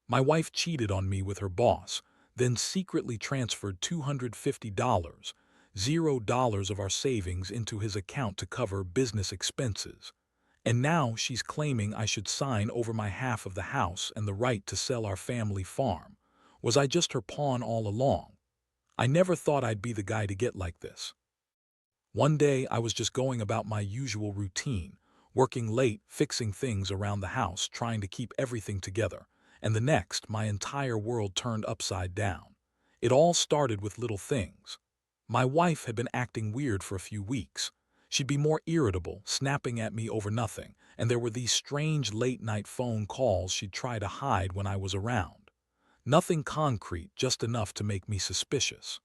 My wife cheated on me with her boss, then secretly transferred $250, $0 of our savings into his account to cover business expenses. And now she's claiming I should sign over my half of the house and the right to sell our family farm. Was I just her pawn all along? I never thought I'd be the guy to get like this. One day I was just going about my usual routine, working late, fixing things around the house, trying to keep everything together, and the next my entire world turned upside down. It all started with little things. My wife had been acting weird for a few weeks. She'd be more irritable, snapping at me over nothing, and there were these strange late-night phone calls she'd try to hide when I was around. Nothing concrete, just enough to make me suspicious.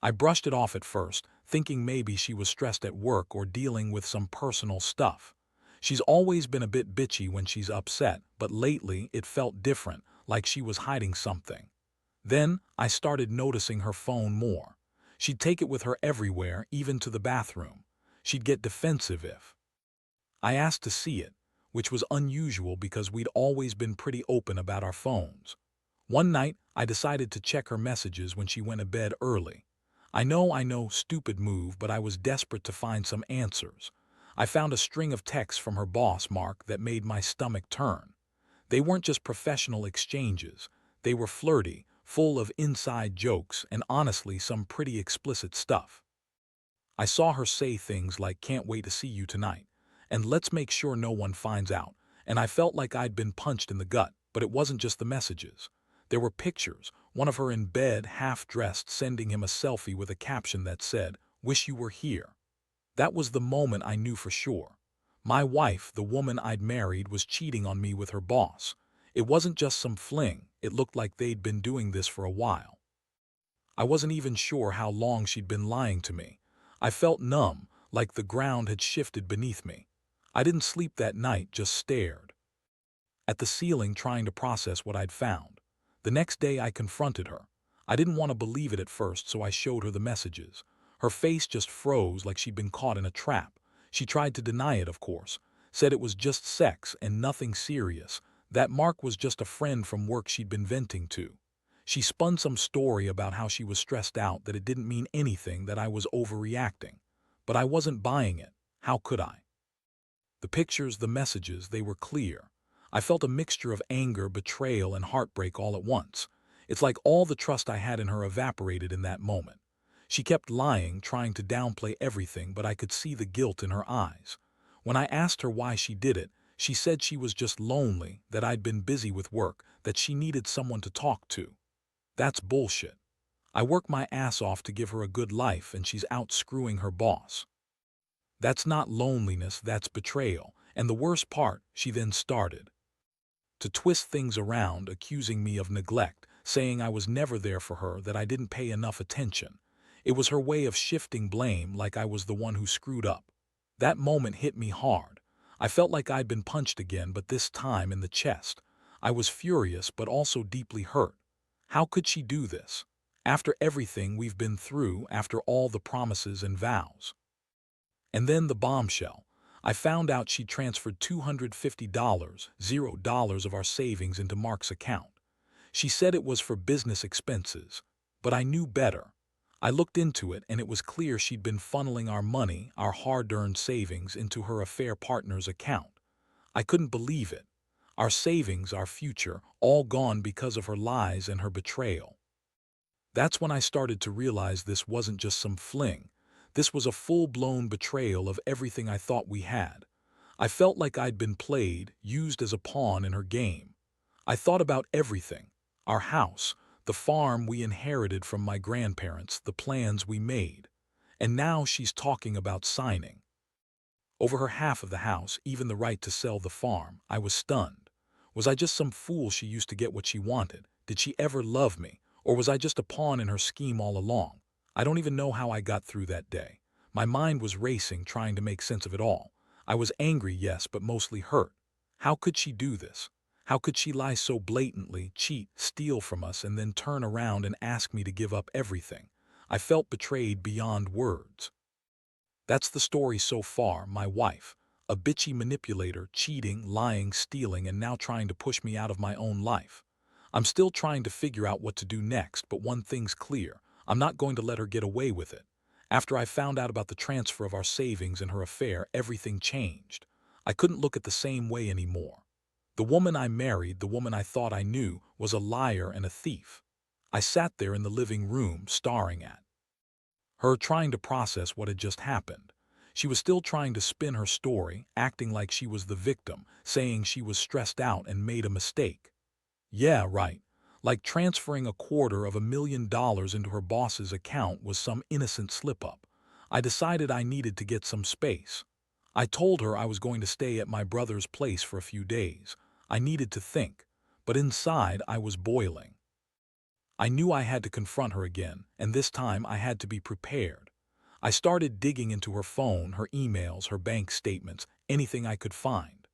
I brushed it off at first, thinking maybe she was stressed at work or dealing with some personal stuff. She's always been a bit bitchy when she's upset, but lately it felt different, like she was hiding something. Then I started noticing her phone more. She'd take it with her everywhere, even to the bathroom. She'd get defensive if I asked to see it, which was unusual because we'd always been pretty open about our phones. One night, I decided to check her messages when she went to bed early. I know, stupid move, but I was desperate to find some answers. I found a string of texts from her boss, Mark, that made my stomach turn. They weren't just professional exchanges. They were flirty, full of inside jokes, and honestly some pretty explicit stuff. I saw her say things like, "Can't wait to see you tonight," and "Let's make sure no one finds out," and I felt like I'd been punched in the gut, but it wasn't just the messages. There were pictures, one of her in bed, half-dressed, sending him a selfie with a caption that said, "Wish you were here." That was the moment I knew for sure. My wife, the woman I'd married, was cheating on me with her boss. It wasn't just some fling, it looked like they'd been doing this for a while. I wasn't even sure how long she'd been lying to me. I felt numb, like the ground had shifted beneath me. I didn't sleep that night, just stared at the ceiling trying to process what I'd found. The next day I confronted her. I didn't want to believe it at first, so I showed her the messages. Her face just froze like she'd been caught in a trap. She tried to deny it, of course, said it was just sex and nothing serious, that Mark was just a friend from work she'd been venting to. She spun some story about how she was stressed out, that it didn't mean anything, that I was overreacting. But I wasn't buying it. How could I? The pictures, the messages, they were clear. I felt a mixture of anger, betrayal, and heartbreak all at once. It's like all the trust I had in her evaporated in that moment. She kept lying, trying to downplay everything, but I could see the guilt in her eyes. When I asked her why she did it, she said she was just lonely, that I'd been busy with work, that she needed someone to talk to. That's bullshit. I work my ass off to give her a good life, and she's out screwing her boss. That's not loneliness, that's betrayal. And the worst part, she then started to twist things around, accusing me of neglect, saying I was never there for her, that I didn't pay enough attention. It was her way of shifting blame, like I was the one who screwed up. That moment hit me hard. I felt like I'd been punched again, but this time in the chest. I was furious, but also deeply hurt. How could she do this? After everything we've been through, after all the promises and vows. And then the bombshell. I found out she transferred $250, $0 of our savings into Mark's account. She said it was for business expenses, but I knew better. I looked into it, and it was clear she'd been funneling our money, our hard-earned savings, into her affair partner's account. I couldn't believe it. Our savings, our future, all gone because of her lies and her betrayal. That's when I started to realize this wasn't just some fling. This was a full-blown betrayal of everything I thought we had. I felt like I'd been played, used as a pawn in her game. I thought about everything. Our house, the farm we inherited from my grandparents, the plans we made. And now she's talking about signing over her half of the house, even the right to sell the farm. I was stunned. Was I just some fool she used to get what she wanted? Did she ever love me? Or was I just a pawn in her scheme all along? I don't even know how I got through that day. My mind was racing, trying to make sense of it all. I was angry, yes, but mostly hurt. How could she do this? How could she lie so blatantly, cheat, steal from us, and then turn around and ask me to give up everything? I felt betrayed beyond words. That's the story so far, my wife. A bitchy manipulator, cheating, lying, stealing, and now trying to push me out of my own life. I'm still trying to figure out what to do next, but one thing's clear. I'm not going to let her get away with it. After I found out about the transfer of our savings and her affair, everything changed. I couldn't look at the same way anymore. The woman I married, the woman I thought I knew, was a liar and a thief. I sat there in the living room, staring at her, trying to process what had just happened. She was still trying to spin her story, acting like she was the victim, saying she was stressed out and made a mistake. Yeah, right. Like transferring $250,000 into her boss's account was some innocent slip-up. I decided I needed to get some space. I told her I was going to stay at my brother's place for a few days. I needed to think, but inside I was boiling. I knew I had to confront her again, and this time I had to be prepared. I started digging into her phone, her emails, her bank statements, anything I could find.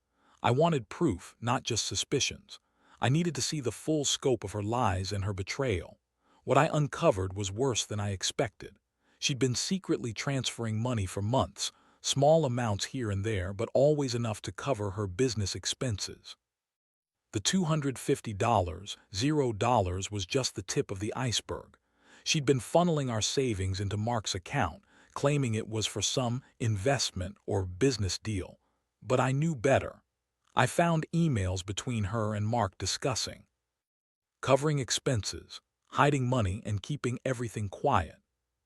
I wanted proof, not just suspicions. I needed to see the full scope of her lies and her betrayal. What I uncovered was worse than I expected. She'd been secretly transferring money for months, small amounts here and there, but always enough to cover her business expenses. The $250, $0 was just the tip of the iceberg. She'd been funneling our savings into Mark's account, claiming it was for some investment or business deal. But I knew better. I found emails between her and Mark discussing covering expenses, hiding money, and keeping everything quiet.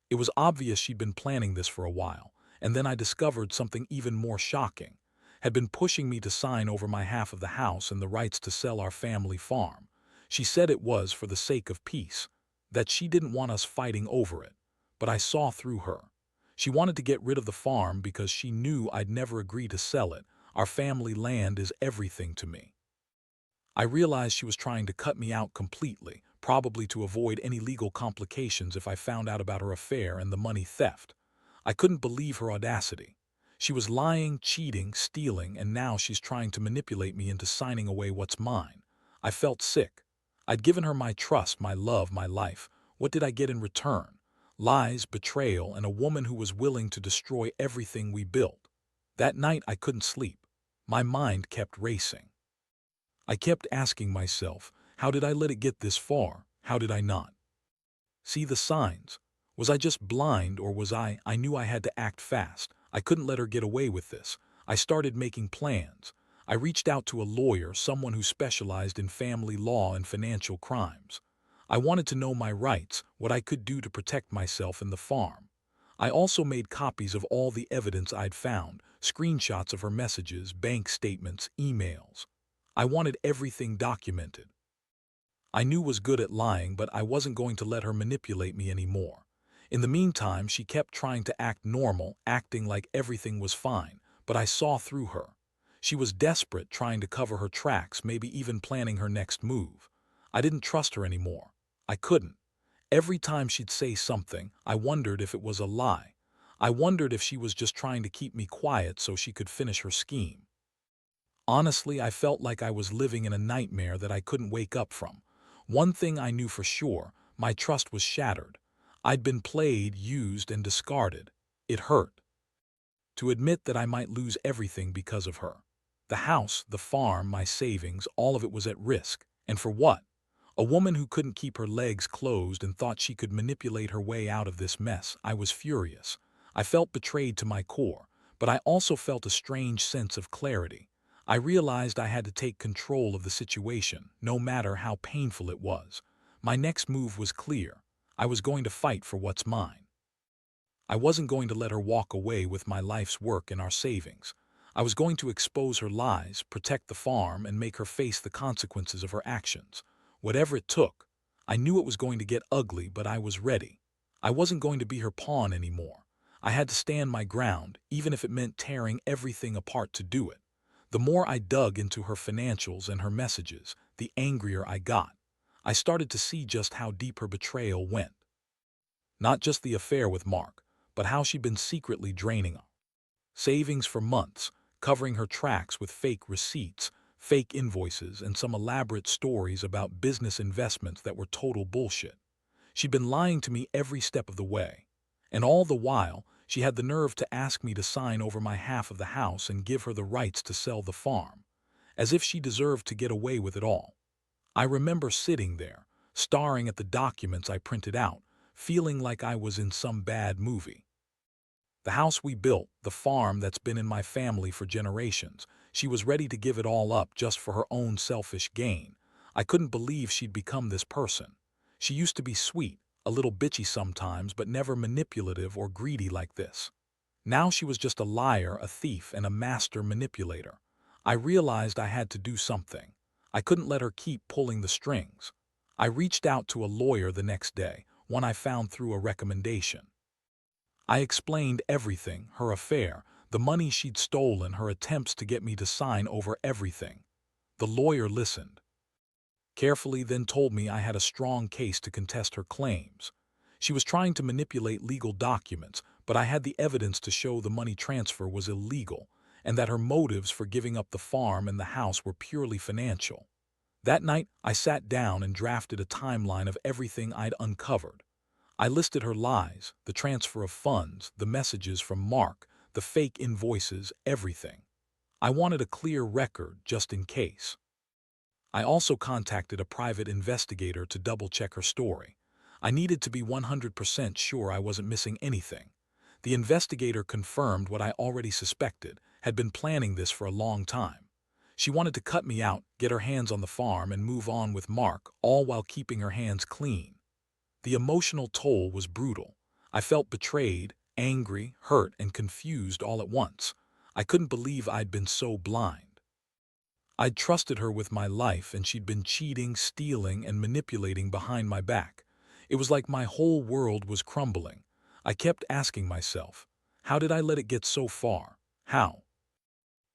It was obvious she'd been planning this for a while, and then I discovered something even more shocking. Had been pushing me to sign over my half of the house and the rights to sell our family farm. She said it was for the sake of peace, that she didn't want us fighting over it. But I saw through her. She wanted to get rid of the farm because she knew I'd never agree to sell it. Our family land is everything to me. I realized she was trying to cut me out completely, probably to avoid any legal complications if I found out about her affair and the money theft. I couldn't believe her audacity. She was lying, cheating, stealing, and now she's trying to manipulate me into signing away what's mine. I felt sick. I'd given her my trust, my love, my life. What did I get in return? Lies, betrayal, and a woman who was willing to destroy everything we built. That night I couldn't sleep. My mind kept racing. I kept asking myself, how did I let it get this far? How did I not see the signs? Was I just blind, or was I knew I had to act fast. I couldn't let her get away with this. I started making plans. I reached out to a lawyer, someone who specialized in family law and financial crimes. I wanted to know my rights, what I could do to protect myself and the farm. I also made copies of all the evidence I'd found, screenshots of her messages, bank statements, emails. I wanted everything documented. I knew was good at lying, but I wasn't going to let her manipulate me anymore. In the meantime, she kept trying to act normal, acting like everything was fine, but I saw through her. She was desperate, trying to cover her tracks, maybe even planning her next move. I didn't trust her anymore. I couldn't. Every time she'd say something, I wondered if it was a lie. I wondered if she was just trying to keep me quiet so she could finish her scheme. Honestly, I felt like I was living in a nightmare that I couldn't wake up from. One thing I knew for sure, my trust was shattered. I'd been played, used, and discarded. It hurt to admit that I might lose everything because of her. The house, the farm, my savings, all of it was at risk. And for what? A woman who couldn't keep her legs closed and thought she could manipulate her way out of this mess. I was furious. I felt betrayed to my core, but I also felt a strange sense of clarity. I realized I had to take control of the situation, no matter how painful it was. My next move was clear. I was going to fight for what's mine. I wasn't going to let her walk away with my life's work and our savings. I was going to expose her lies, protect the farm, and make her face the consequences of her actions. Whatever it took. I knew it was going to get ugly, but I was ready. I wasn't going to be her pawn anymore. I had to stand my ground, even if it meant tearing everything apart to do it. The more I dug into her financials and her messages, the angrier I got. I started to see just how deep her betrayal went. Not just the affair with Mark, but how she'd been secretly draining her savings for months, covering her tracks with fake receipts, fake invoices, and some elaborate stories about business investments that were total bullshit. She'd been lying to me every step of the way. And all the while, she had the nerve to ask me to sign over my half of the house and give her the rights to sell the farm, as if she deserved to get away with it all. I remember sitting there, staring at the documents I printed out, feeling like I was in some bad movie. The house we built, the farm that's been in my family for generations, she was ready to give it all up just for her own selfish gain. I couldn't believe she'd become this person. She used to be sweet, a little bitchy sometimes, but never manipulative or greedy like this. Now she was just a liar, a thief, and a master manipulator. I realized I had to do something. I couldn't let her keep pulling the strings. I reached out to a lawyer the next day, one I found through a recommendation. I explained everything, her affair, the money she'd stolen, her attempts to get me to sign over everything. The lawyer listened carefully, then told me I had a strong case to contest her claims. She was trying to manipulate legal documents, but I had the evidence to show the money transfer was illegal and that her motives for giving up the farm and the house were purely financial. That night, I sat down and drafted a timeline of everything I'd uncovered. I listed her lies, the transfer of funds, the messages from Mark, the fake invoices, everything. I wanted a clear record just in case. I also contacted a private investigator to double-check her story. I needed to be 100% sure I wasn't missing anything. The investigator confirmed what I already suspected, had been planning this for a long time. She wanted to cut me out, get her hands on the farm, and move on with Mark, all while keeping her hands clean. The emotional toll was brutal. I felt betrayed, angry, hurt, and confused all at once. I couldn't believe I'd been so blind. I'd trusted her with my life, and she'd been cheating, stealing, and manipulating behind my back. It was like my whole world was crumbling. I kept asking myself, how did I let it get so far? How?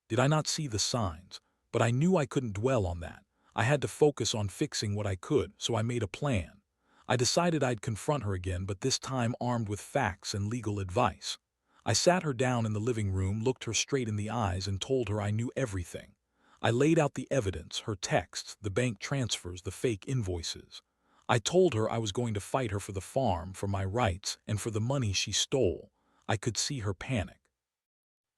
Did I not see the signs? But I knew I couldn't dwell on that. I had to focus on fixing what I could, so I made a plan. I decided I'd confront her again, but this time armed with facts and legal advice. I sat her down in the living room, looked her straight in the eyes, and told her I knew everything. I laid out the evidence, her texts, the bank transfers, the fake invoices. I told her I was going to fight her for the farm, for my rights, and for the money she stole. I could see her panic.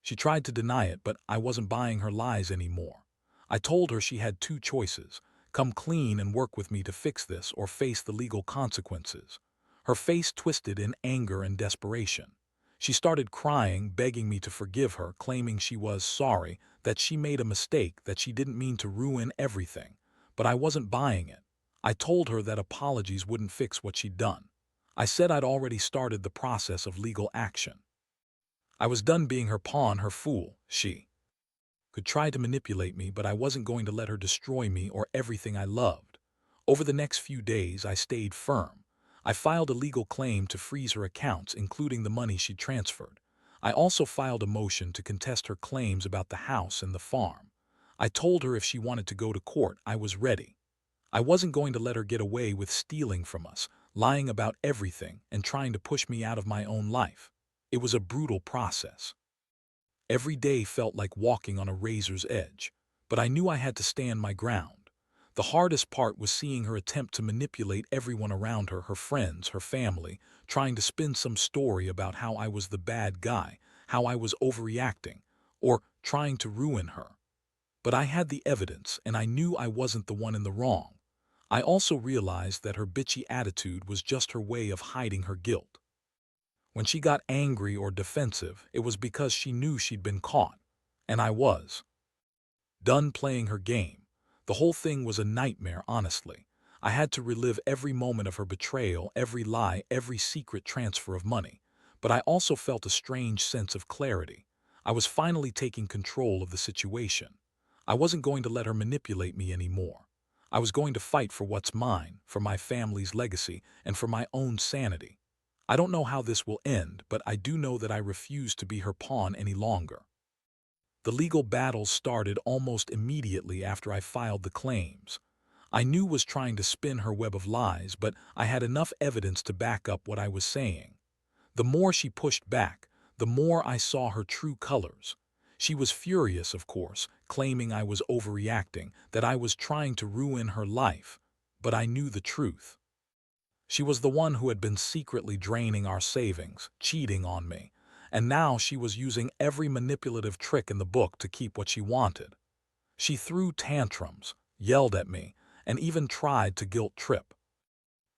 She tried to deny it, but I wasn't buying her lies anymore. I told her she had two choices: come clean and work with me to fix this, or face the legal consequences. Her face twisted in anger and desperation. She started crying, begging me to forgive her, claiming she was sorry, that she made a mistake, that she didn't mean to ruin everything. But I wasn't buying it. I told her that apologies wouldn't fix what she'd done. I said I'd already started the process of legal action. I was done being her pawn, her fool. She could try to manipulate me, but I wasn't going to let her destroy me or everything I loved. Over the next few days, I stayed firm. I filed a legal claim to freeze her accounts, including the money she'd transferred. I also filed a motion to contest her claims about the house and the farm. I told her if she wanted to go to court, I was ready. I wasn't going to let her get away with stealing from us, lying about everything, and trying to push me out of my own life. It was a brutal process. Every day felt like walking on a razor's edge, but I knew I had to stand my ground. The hardest part was seeing her attempt to manipulate everyone around her, her friends, her family, trying to spin some story about how I was the bad guy, how I was overreacting, or trying to ruin her. But I had the evidence, and I knew I wasn't the one in the wrong. I also realized that her bitchy attitude was just her way of hiding her guilt. When she got angry or defensive, it was because she knew she'd been caught. And I was done playing her game. The whole thing was a nightmare, honestly. I had to relive every moment of her betrayal, every lie, every secret transfer of money. But I also felt a strange sense of clarity. I was finally taking control of the situation. I wasn't going to let her manipulate me anymore. I was going to fight for what's mine, for my family's legacy, and for my own sanity. I don't know how this will end, but I do know that I refuse to be her pawn any longer. The legal battle started almost immediately after I filed the claims. I knew was trying to spin her web of lies, but I had enough evidence to back up what I was saying. The more she pushed back, the more I saw her true colors. She was furious, of course, claiming I was overreacting, that I was trying to ruin her life. But I knew the truth. She was the one who had been secretly draining our savings, cheating on me, and now she was using every manipulative trick in the book to keep what she wanted. She threw tantrums, yelled at me, and even tried to guilt trip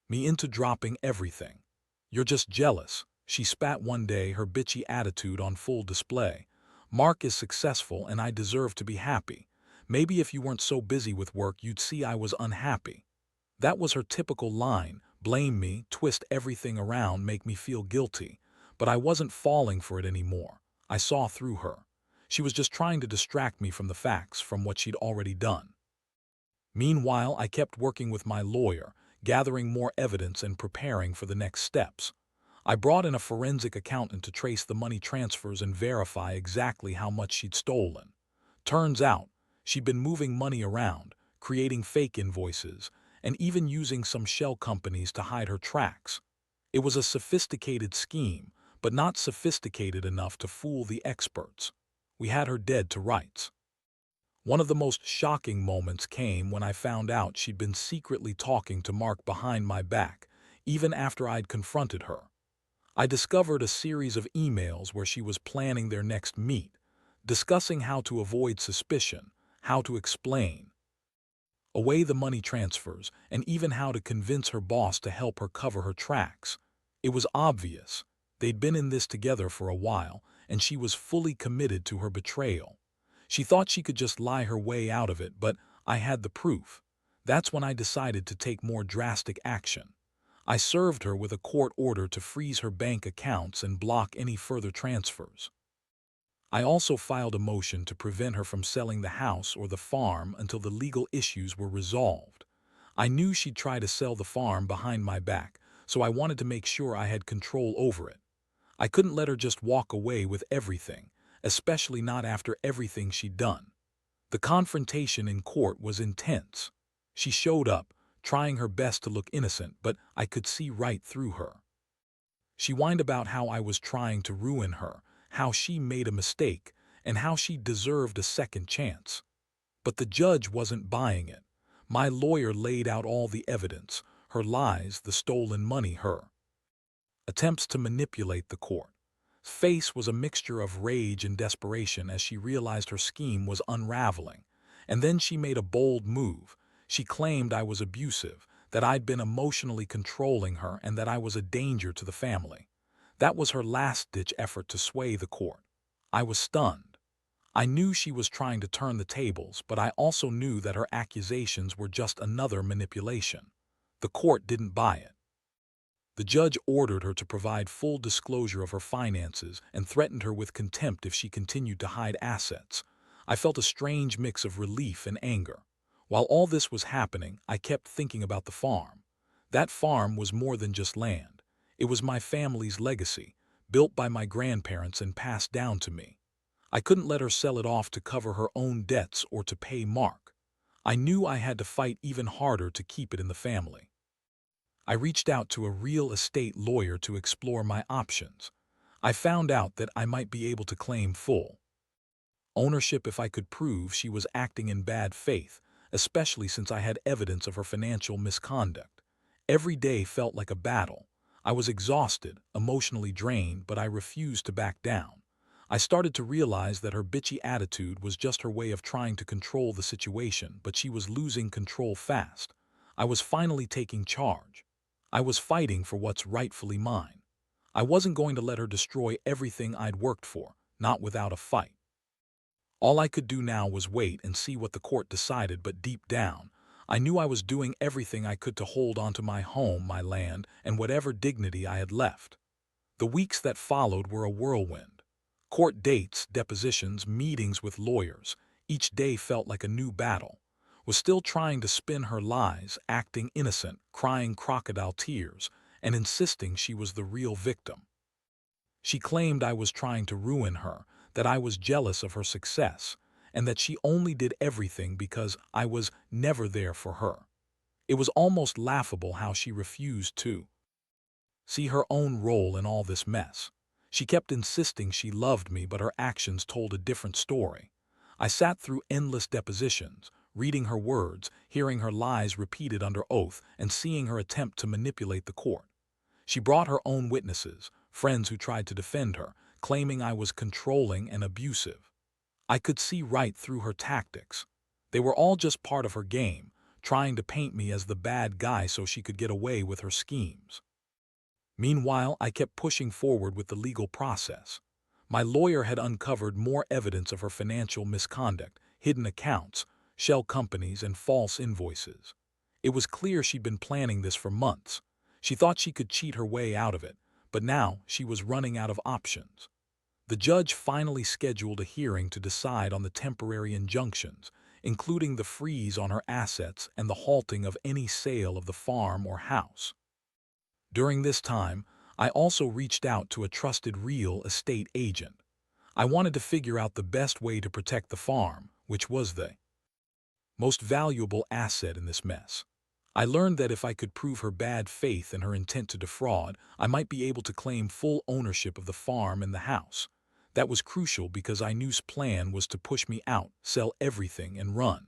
me into dropping everything. "You're just jealous," she spat one day, her bitchy attitude on full display. "Mark is successful and I deserve to be happy. Maybe if you weren't so busy with work you'd see I was unhappy." That was her typical line: blame me, twist everything around, make me feel guilty. But I wasn't falling for it anymore. I saw through her. She was just trying to distract me from the facts, from what she'd already done. Meanwhile, I kept working with my lawyer, gathering more evidence and preparing for the next steps. I brought in a forensic accountant to trace the money transfers and verify exactly how much she'd stolen. Turns out, she'd been moving money around, creating fake invoices, and even using some shell companies to hide her tracks. It was a sophisticated scheme, but not sophisticated enough to fool the experts. We had her dead to rights. One of the most shocking moments came when I found out she'd been secretly talking to Mark behind my back, even after I'd confronted her. I discovered a series of emails where she was planning their next meet, discussing how to avoid suspicion, how to explain away the money transfers, and even how to convince her boss to help her cover her tracks. It was obvious. They'd been in this together for a while, and she was fully committed to her betrayal. She thought she could just lie her way out of it, but I had the proof. That's when I decided to take more drastic action. I served her with a court order to freeze her bank accounts and block any further transfers. I also filed a motion to prevent her from selling the house or the farm until the legal issues were resolved. I knew she'd try to sell the farm behind my back, so I wanted to make sure I had control over it. I couldn't let her just walk away with everything, especially not after everything she'd done. The confrontation in court was intense. She showed up, trying her best to look innocent, but I could see right through her. She whined about how I was trying to ruin her, how she made a mistake, and how she deserved a second chance. But the judge wasn't buying it. My lawyer laid out all the evidence: her lies, the stolen money, her attempts to manipulate the court. Face was a mixture of rage and desperation as she realized her scheme was unraveling. And then she made a bold move. She claimed I was abusive, that I'd been emotionally controlling her, and that I was a danger to the family. That was her last-ditch effort to sway the court. I was stunned. I knew she was trying to turn the tables, but I also knew that her accusations were just another manipulation. The court didn't buy it. The judge ordered her to provide full disclosure of her finances and threatened her with contempt if she continued to hide assets. I felt a strange mix of relief and anger. While all this was happening, I kept thinking about the farm. That farm was more than just land. It was my family's legacy, built by my grandparents and passed down to me. I couldn't let her sell it off to cover her own debts or to pay Mark. I knew I had to fight even harder to keep it in the family. I reached out to a real estate lawyer to explore my options. I found out that I might be able to claim full ownership if I could prove she was acting in bad faith, especially since I had evidence of her financial misconduct. Every day felt like a battle. I was exhausted, emotionally drained, but I refused to back down. I started to realize that her bitchy attitude was just her way of trying to control the situation, but she was losing control fast. I was finally taking charge. I was fighting for what's rightfully mine. I wasn't going to let her destroy everything I'd worked for, not without a fight. All I could do now was wait and see what the court decided, but deep down, I knew I was doing everything I could to hold onto my home, my land, and whatever dignity I had left. The weeks that followed were a whirlwind. Court dates, depositions, meetings with lawyers. Each day felt like a new battle. Was still trying to spin her lies, acting innocent, crying crocodile tears, and insisting she was the real victim. She claimed I was trying to ruin her, that I was jealous of her success, and that she only did everything because I was never there for her. It was almost laughable how she refused to see her own role in all this mess. She kept insisting she loved me, but her actions told a different story. I sat through endless depositions, reading her words, hearing her lies repeated under oath, and seeing her attempt to manipulate the court. She brought her own witnesses, friends who tried to defend her, claiming I was controlling and abusive. I could see right through her tactics. They were all just part of her game, trying to paint me as the bad guy so she could get away with her schemes. Meanwhile, I kept pushing forward with the legal process. My lawyer had uncovered more evidence of her financial misconduct, hidden accounts, shell companies, and false invoices. It was clear she'd been planning this for months. She thought she could cheat her way out of it, but now she was running out of options. The judge finally scheduled a hearing to decide on the temporary injunctions, including the freeze on her assets and the halting of any sale of the farm or house. During this time, I also reached out to a trusted real estate agent. I wanted to figure out the best way to protect the farm, which was the most valuable asset in this mess. I learned that if I could prove her bad faith and her intent to defraud, I might be able to claim full ownership of the farm and the house. That was crucial because I knew's plan was to push me out, sell everything, and run.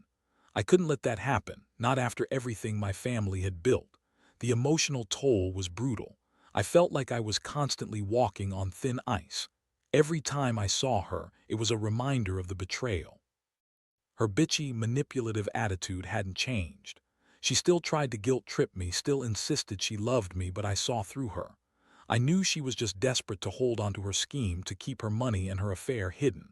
I couldn't let that happen, not after everything my family had built. The emotional toll was brutal. I felt like I was constantly walking on thin ice. Every time I saw her, it was a reminder of the betrayal. Her bitchy, manipulative attitude hadn't changed. She still tried to guilt-trip me, still insisted she loved me, but I saw through her. I knew she was just desperate to hold onto her scheme to keep her money and her affair hidden.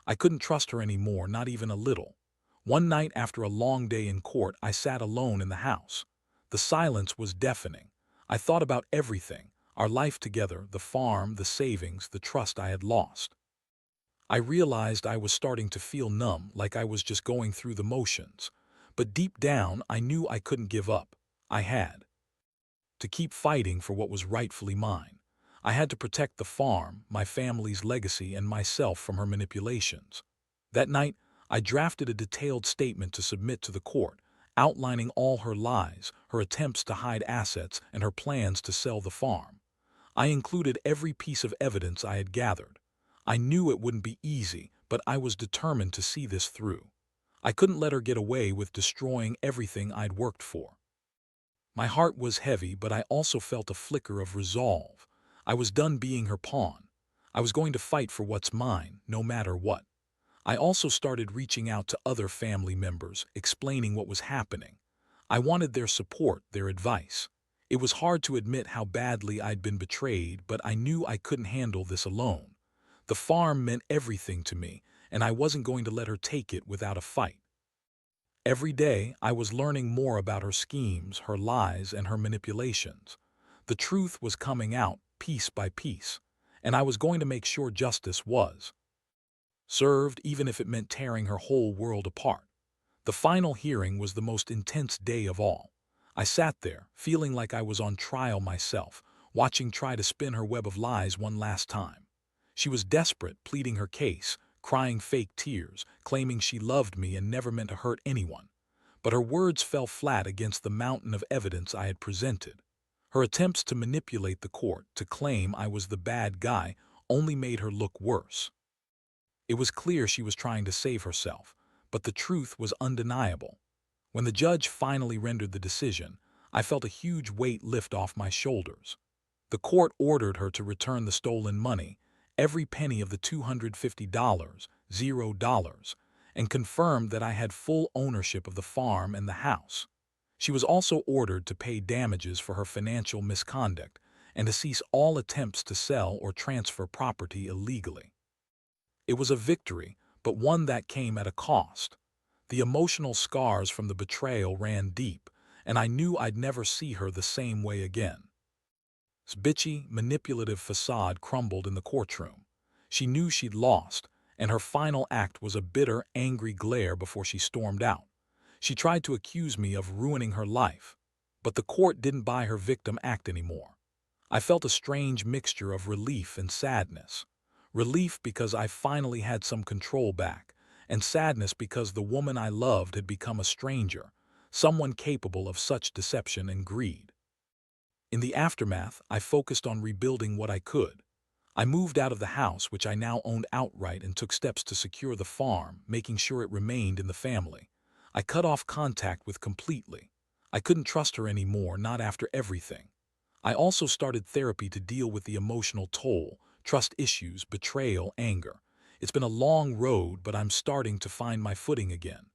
I couldn't trust her anymore, not even a little. One night after a long day in court, I sat alone in the house. The silence was deafening. I thought about everything, our life together, the farm, the savings, the trust I had lost. I realized I was starting to feel numb, like I was just going through the motions. But deep down, I knew I couldn't give up. I had to keep fighting for what was rightfully mine. I had to protect the farm, my family's legacy, and myself from her manipulations. That night, I drafted a detailed statement to submit to the court, outlining all her lies, her attempts to hide assets, and her plans to sell the farm. I included every piece of evidence I had gathered. I knew it wouldn't be easy, but I was determined to see this through. I couldn't let her get away with destroying everything I'd worked for. My heart was heavy, but I also felt a flicker of resolve. I was done being her pawn. I was going to fight for what's mine, no matter what. I also started reaching out to other family members, explaining what was happening. I wanted their support, their advice. It was hard to admit how badly I'd been betrayed, but I knew I couldn't handle this alone. The farm meant everything to me, and I wasn't going to let her take it without a fight. Every day, I was learning more about her schemes, her lies, and her manipulations. The truth was coming out, piece by piece, and I was going to make sure justice was served, even if it meant tearing her whole world apart. The final hearing was the most intense day of all. I sat there, feeling like I was on trial myself, watching try to spin her web of lies one last time. She was desperate, pleading her case, crying fake tears, claiming she loved me and never meant to hurt anyone. But her words fell flat against the mountain of evidence I had presented. Her attempts to manipulate the court, to claim I was the bad guy, only made her look worse. It was clear she was trying to save herself, but the truth was undeniable. When the judge finally rendered the decision, I felt a huge weight lift off my shoulders. The court ordered her to return the stolen money, every penny of the $250, $0, and confirmed that I had full ownership of the farm and the house. She was also ordered to pay damages for her financial misconduct and to cease all attempts to sell or transfer property illegally. It was a victory, but one that came at a cost. The emotional scars from the betrayal ran deep, and I knew I'd never see her the same way again. This bitchy, manipulative facade crumbled in the courtroom. She knew she'd lost, and her final act was a bitter, angry glare before she stormed out. She tried to accuse me of ruining her life, but the court didn't buy her victim act anymore. I felt a strange mixture of relief and sadness. Relief because I finally had some control back, and sadness because the woman I loved had become a stranger, someone capable of such deception and greed. In the aftermath, I focused on rebuilding what I could. I moved out of the house, which I now owned outright, and took steps to secure the farm, making sure it remained in the family. I cut off contact with completely. I couldn't trust her anymore, not after everything. I also started therapy to deal with the emotional toll, trust issues, betrayal, anger. It's been a long road, but I'm starting to find my footing again.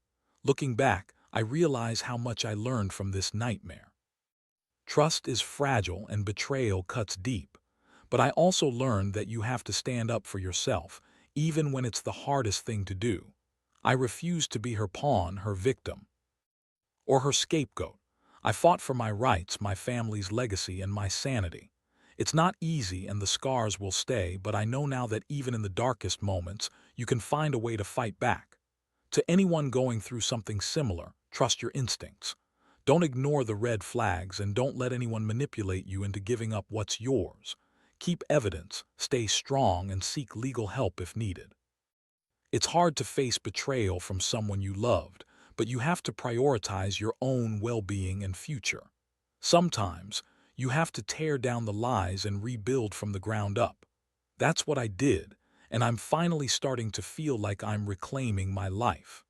Looking back, I realize how much I learned from this nightmare. Trust is fragile and betrayal cuts deep. But I also learned that you have to stand up for yourself, even when it's the hardest thing to do. I refused to be her pawn, her victim, or her scapegoat. I fought for my rights, my family's legacy, and my sanity. It's not easy and the scars will stay, but I know now that even in the darkest moments, you can find a way to fight back. To anyone going through something similar, trust your instincts. Don't ignore the red flags and don't let anyone manipulate you into giving up what's yours. Keep evidence, stay strong, and seek legal help if needed. It's hard to face betrayal from someone you loved, but you have to prioritize your own well-being and future. Sometimes, you have to tear down the lies and rebuild from the ground up. That's what I did, and I'm finally starting to feel like I'm reclaiming my life.